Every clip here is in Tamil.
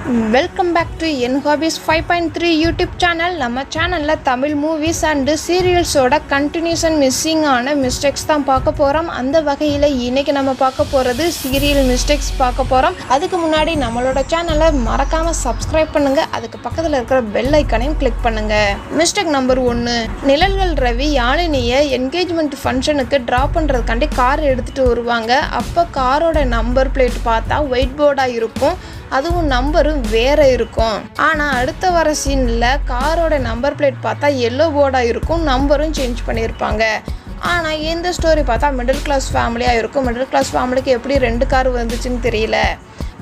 வெல்கம் பேக் டு என் ஹாபிஸ் 5.3 யூடியூப் சேனல். நம்ம சேனலில் தமிழ் மூவிஸ் அண்டு சீரியல்ஸோட கண்டினியூஷன் மிஸ்ஸிங் ஆன மிஸ்டேக்ஸ் தான் பார்க்க போகிறோம். அந்த வகையில் இன்றைக்கி நம்ம பார்க்க போகிறது சீரியல் மிஸ்டேக்ஸ் பார்க்க போகிறோம். அதுக்கு முன்னாடி நம்மளோட சேனலை மறக்காமல் சப்ஸ்கிரைப் பண்ணுங்கள். அதுக்கு பக்கத்தில் இருக்கிற பெல் ஐக்கானையும் கிளிக் பண்ணுங்கள். மிஸ்டேக் நம்பர் 1, நிழல்கள் ரவி யாழினியை என்கேஜ்மெண்ட் ஃபங்க்ஷனுக்கு ட்ராப் பண்ணுறதுக்காண்டி கார் எடுத்துகிட்டு வருவாங்க. அப்போ காரோட நம்பர் பிளேட் பார்த்தா ஒயிட் போர்டாக இருக்கும், அதுவும் நம்பரும் வேறு இருக்கும். ஆனால் அடுத்த வர சீனில் காரோட நம்பர் பிளேட் பார்த்தா எல்லோ போர்டாக இருக்கும், நம்பரும் சேஞ்ச் பண்ணியிருப்பாங்க. ஆனால் இந்த ஸ்டோரி பார்த்தா மிடில் கிளாஸ் ஃபேமிலியாக இருக்கும். மிடில் கிளாஸ் ஃபேமிலிக்கு எப்படி 2 கார் வந்துச்சுன்னு தெரியல.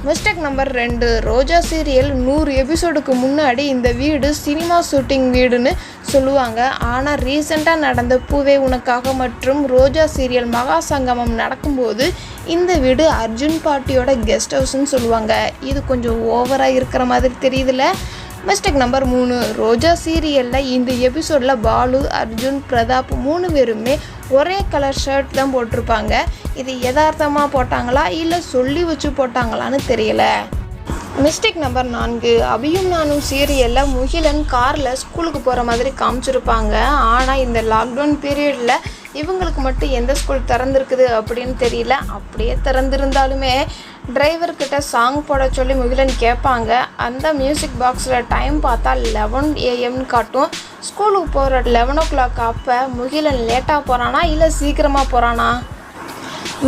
மிஸ்டேக் நம்பர் 2, ரோஜா சீரியல் 100 எபிசோடுக்கு முன்னாடி இந்த வீடு சினிமா ஷூட்டிங் வீடுன்னு சொல்லுவாங்க. ஆனால் ரீசெண்டாக நடந்த பூவே உனக்காக மற்றும் ரோஜா சீரியல் மகா சங்கமம் நடக்கும்போது இந்த வீடு அர்ஜுன் பாட்டியோட கெஸ்ட் ஹவுஸ்ன்னு சொல்லுவாங்க. இது கொஞ்சம் ஓவராக இருக்கிற மாதிரி தெரியுதுல்ல. மிஸ்டேக் நம்பர் 3, ரோஜா சீரியலில் இந்த எபிசோடில் பாலு, அர்ஜுன், பிரதாப் 3 பேருமே ஒரே கலர் ஷர்ட் தான் போட்டிருப்பாங்க. இது யதார்த்தமாக போட்டாங்களா இல்லை சொல்லி வச்சு போட்டாங்களான்னு தெரியல. மிஸ்டேக் நம்பர் 4, அபியும் நானும் சீரியலில் முகிலன் காரில் ஸ்கூலுக்கு போகிற மாதிரி காமிச்சிருப்பாங்க. ஆனால் இந்த லாக்டவுன் பீரியடில் இவங்களுக்கு மட்டும் எந்த ஸ்கூல் திறந்துருக்குது அப்படின்னு தெரியல. அப்படியே திறந்திருந்தாலுமே டிரைவர்கிட்ட சாங் போட சொல்லி முகிலன் கேட்பாங்க. அந்த மியூசிக் பாக்ஸில் டைம் பார்த்தா 11 AM காட்டும். ஸ்கூலுக்கு போகிற 11 o'clock அப்போ முகிலன் லேட்டாக போகிறானா இல்லை சீக்கிரமாக போகிறானா?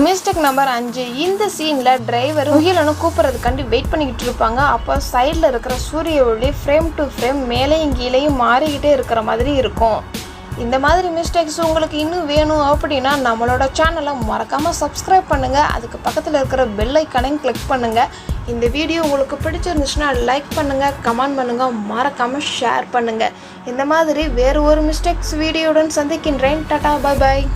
மிஸ்டேக் நம்பர் 5, இந்த சீனில் டிரைவர் முகிலனும் கூப்பிட்றதுக்காண்டி வெயிட் பண்ணிக்கிட்டு இருப்பாங்க. அப்போ சைடில் இருக்கிற சூரிய ஒளி ஃப்ரேம் டு ஃப்ரேம் மேலேயும் கீழேயும் மாறிக்கிட்டே இருக்கிற மாதிரி இருக்கும். இந்த மாதிரி மிஸ்டேக்ஸ் உங்களுக்கு இன்னும் வேணும் அப்படின்னா நம்மளோட சேனலை மறக்காமல் சப்ஸ்கிரைப் பண்ணுங்கள். அதுக்கு பக்கத்தில் இருக்கிற பெல் ஐக்கானையும் கிளிக் பண்ணுங்கள். இந்த வீடியோ உங்களுக்கு பிடிச்சிருந்துச்சுன்னா லைக் பண்ணுங்கள், கமெண்ட் பண்ணுங்கள், மறக்காமல் ஷேர் பண்ணுங்கள். இந்த மாதிரி வேறு ஒரு மிஸ்டேக்ஸ் வீடியோவுடன் சந்திக்கின்றேன். Tata, bye bye.